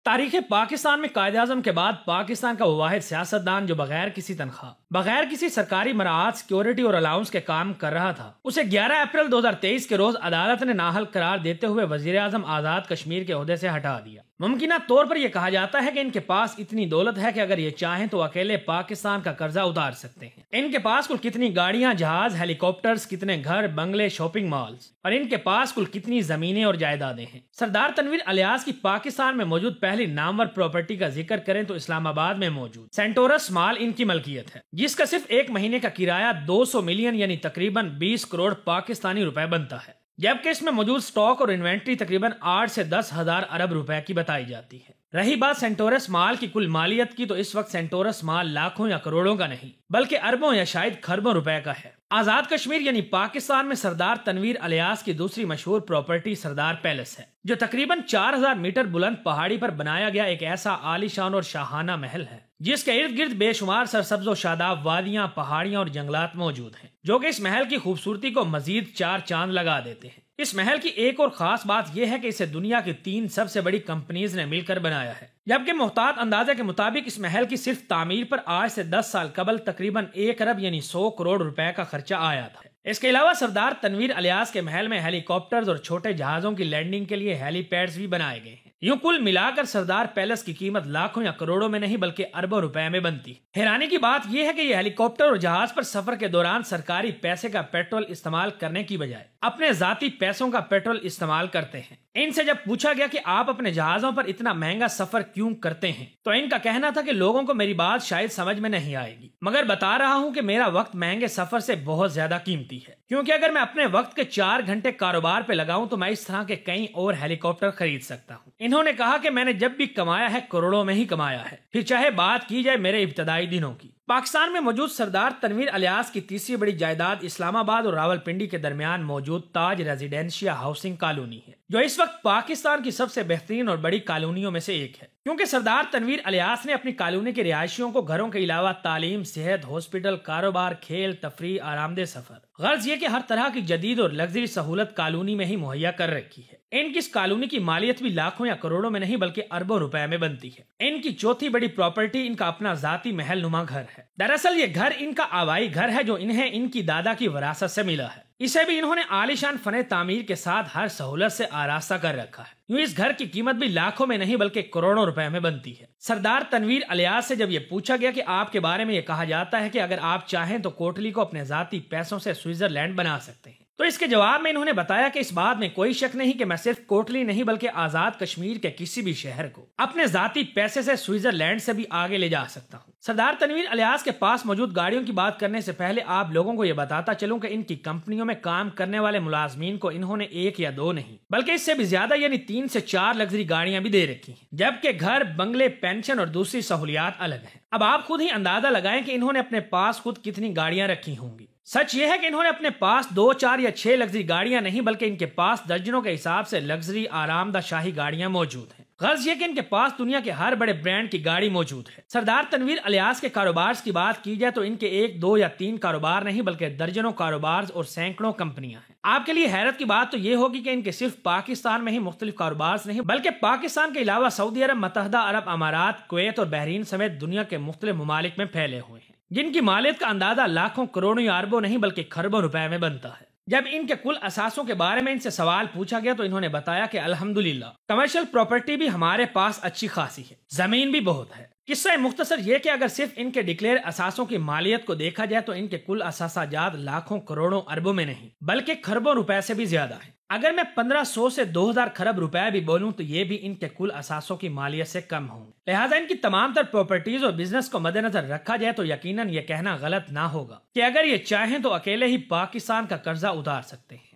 तारीख पाकिस्तान में कायद-ए-आज़म के बाद पाकिस्तान का वो वाहिद सियासतदान जो बगैर किसी तनख्वाह, बगैर किसी सरकारी मराहत, सिक्योरिटी और अलाउंस के काम कर रहा था, उसे 11 अप्रैल 2023 के रोज अदालत ने नाअहल करार देते हुए वजीर आजम आजाद कश्मीर के ओहदे से हटा दिया। मुमकिन तौर पर यह कहा जाता है कि इनके पास इतनी दौलत है कि अगर ये चाहें तो अकेले पाकिस्तान का कर्जा उतार सकते हैं। इनके पास कुल कितनी गाड़ियां, जहाज, हेलीकॉप्टर्स, कितने घर, बंगले, शॉपिंग मॉल्स और इनके पास कुल कितनी जमीनें और जायदादें हैं। सरदार तनवीर अलियास की पाकिस्तान में मौजूद पहली नामवर प्रॉपर्टी का जिक्र करें तो इस्लामाबाद में मौजूद सेंटोरस मॉल इनकी मलकियत है, जिसका सिर्फ एक महीने का किराया 200 मिलियन यानी तकरीबन 20 करोड़ पाकिस्तानी रुपए बनता है, जबकि इसमें मौजूद स्टॉक और इन्वेंट्री तकरीबन 8 से 10 हजार अरब रुपए की बताई जाती है। रही बात सेंटोरस मॉल की कुल मालियत की, तो इस वक्त सेंटोरस मॉल लाखों या करोड़ों का नहीं बल्कि अरबों या शायद खरबों रुपए का है। आजाद कश्मीर यानी पाकिस्तान में सरदार तनवीर अलियास की दूसरी मशहूर प्रॉपर्टी सरदार पैलेस है, जो तकरीबन 4000 मीटर बुलंद पहाड़ी पर बनाया गया एक ऐसा आलीशान और शाहाना महल है जिसके इर्द गिर्द बेशुमार सरसब्ज और शादाब वादियां, पहाड़ियां और जंगलात मौजूद हैं, जो कि इस महल की खूबसूरती को मजीद 4 चांद लगा देते हैं। इस महल की एक और खास बात यह है कि इसे दुनिया की 3 सबसे बड़ी कंपनीज ने मिलकर बनाया है, जबकि मुहतात अंदाजे के मुताबिक इस महल की सिर्फ तामीर पर आज से 10 साल कबल तकरीबन 1 अरब यानी 100 करोड़ रुपए का खर्चा आया था। इसके अलावा सरदार तनवीर अलियास के महल में हेलीकॉप्टर्स और छोटे जहाजों की लैंडिंग के लिए हेलीपैड्स भी बनाए गए हैं। यूं कुल मिलाकर सरदार पैलेस की कीमत लाखों या करोड़ों में नहीं बल्कि अरबों रुपए में बनती है। हैरानी की बात यह है कि यह हेलीकॉप्टर और जहाज पर सफर के दौरान सरकारी पैसे का पेट्रोल इस्तेमाल करने की बजाय अपने जाती पैसों का पेट्रोल इस्तेमाल करते हैं। इनसे जब पूछा गया कि आप अपने जहाजों पर इतना महंगा सफर क्यों करते हैं, तो इनका कहना था कि लोगों को मेरी बात शायद समझ में नहीं आएगी, मगर बता रहा हूं कि मेरा वक्त महंगे सफर से बहुत ज्यादा कीमती है, क्योंकि अगर मैं अपने वक्त के 4 घंटे कारोबार पे लगाऊं तो मैं इस तरह के कई और हेलीकॉप्टर खरीद सकता हूं। इन्होंने कहा कि मैंने जब भी कमाया है करोड़ों में ही कमाया है, फिर चाहे बात की जाए मेरे इब्तदाई दिनों की। पाकिस्तान में मौजूद सरदार तनवीर अलियास की तीसरी बड़ी जायदाद इस्लामाबाद और रावलपिंडी के दरमियान मौजूद ताज रेजिडेंशिया हाउसिंग कॉलोनी है, जो इस वक्त पाकिस्तान की सबसे बेहतरीन और बड़ी कॉलोनियों में से एक है, क्योंकि सरदार तनवीर अलियास ने अपनी कॉलोनी के रिहायशियों को घरों के अलावा तालीम, सेहत, हॉस्पिटल, कारोबार, खेल, तफरीह, आरामदेह सफर, गर्ज ये कि हर तरह की जदीद और लग्जरी सहूलत कॉलोनी में ही मुहैया कर रखी है। इनकी इस कॉलोनी की मालियत भी लाखों या करोड़ों में नहीं बल्कि अरबों रुपए में बनती है। इनकी चौथी बड़ी प्रॉपर्टी इनका अपना जाती महल नुमा घर है। दरअसल ये घर इनका आवाई घर है जो इन्हें इनकी दादा की विरासत से मिला है। इसे भी इन्होंने आलीशान फने तामीर के साथ हर सहूलत से आरास्ता कर रखा है। यूं इस घर की कीमत भी लाखों में नहीं बल्कि करोड़ों रुपए में बनती है। सरदार तनवीर अलियास से जब ये पूछा गया कि आपके बारे में ये कहा जाता है कि अगर आप चाहें तो कोटली को अपने जाती पैसों से स्विट्जरलैंड बना सकते हैं, तो इसके जवाब में इन्होंने बताया कि इस बात में कोई शक नहीं कि मैं सिर्फ कोटली नहीं बल्कि आजाद कश्मीर के किसी भी शहर को अपने जाती पैसे से स्विट्जरलैंड से भी आगे ले जा सकता हूँ। सरदार तनवीर अलियास के पास मौजूद गाड़ियों की बात करने से पहले आप लोगों को यह बताता चलूं कि इनकी कंपनियों में काम करने वाले मुलाजमीन को इन्होंने 1 या 2 नहीं बल्कि इससे भी ज्यादा यानी 3 से 4 लग्जरी गाड़ियां भी दे रखी हैं, जबकि घर, बंगले, पेंशन और दूसरी सहूलियात अलग हैं। अब आप खुद ही अंदाजा लगाएं कि इन्होंने अपने पास खुद कितनी गाड़ियां रखी होंगी। सच ये है कि इन्होंने अपने पास 2, 4 या 6 लग्जरी गाड़ियां नहीं बल्कि इनके पास दर्जनों के हिसाब से लग्जरी आरामदा शाही गाड़ियां मौजूद हैं। गर्ज ये कि इनके पास दुनिया के हर बड़े ब्रांड की गाड़ी मौजूद है। सरदार तनवीर अलियास के कारोबार की बात की जाए तो इनके 1, 2 या 3 कारोबार नहीं बल्कि दर्जनों कारोबार और सैकड़ों कंपनियां हैं। आपके लिए हैरत की बात तो ये होगी कि इनके सिर्फ पाकिस्तान में ही मुख्तलिफ कारोबार नहीं बल्कि पाकिस्तान के अलावा सऊदी अरब, मुत्तहदा अरब अमारात, कुवैत और बहरीन समेत दुनिया के मुख्तलिफ ममालिक में फैले हुए हैं, जिनकी मालियत का अंदाजा लाखों, करोड़ों या अरबों नहीं बल्कि खरबों रुपए में बनता है। जब इनके कुल असासों के बारे में इनसे सवाल पूछा गया तो इन्होंने बताया कि अल्हम्दुलिल्लाह कमर्शियल प्रॉपर्टी भी हमारे पास अच्छी खासी है, जमीन भी बहुत है। किस्सा मुख्तसर ये कि अगर सिर्फ इनके डिक्लेयर असासों की मालियत को देखा जाए तो इनके कुल असासाजात लाखों, करोड़ों, अरबों में नहीं बल्कि खरबों रुपए से भी ज्यादा है। अगर मैं 1500 से 2000 खरब रुपए भी बोलूं तो ये भी इनके कुल असासों की मालियत से कम होंगे। लिहाजा इनकी तमाम तर प्रॉपर्टीज और बिजनेस को मद्देनजर रखा जाए तो यकीनन ये कहना गलत ना होगा कि अगर ये चाहें तो अकेले ही पाकिस्तान का कर्जा उतार सकते हैं।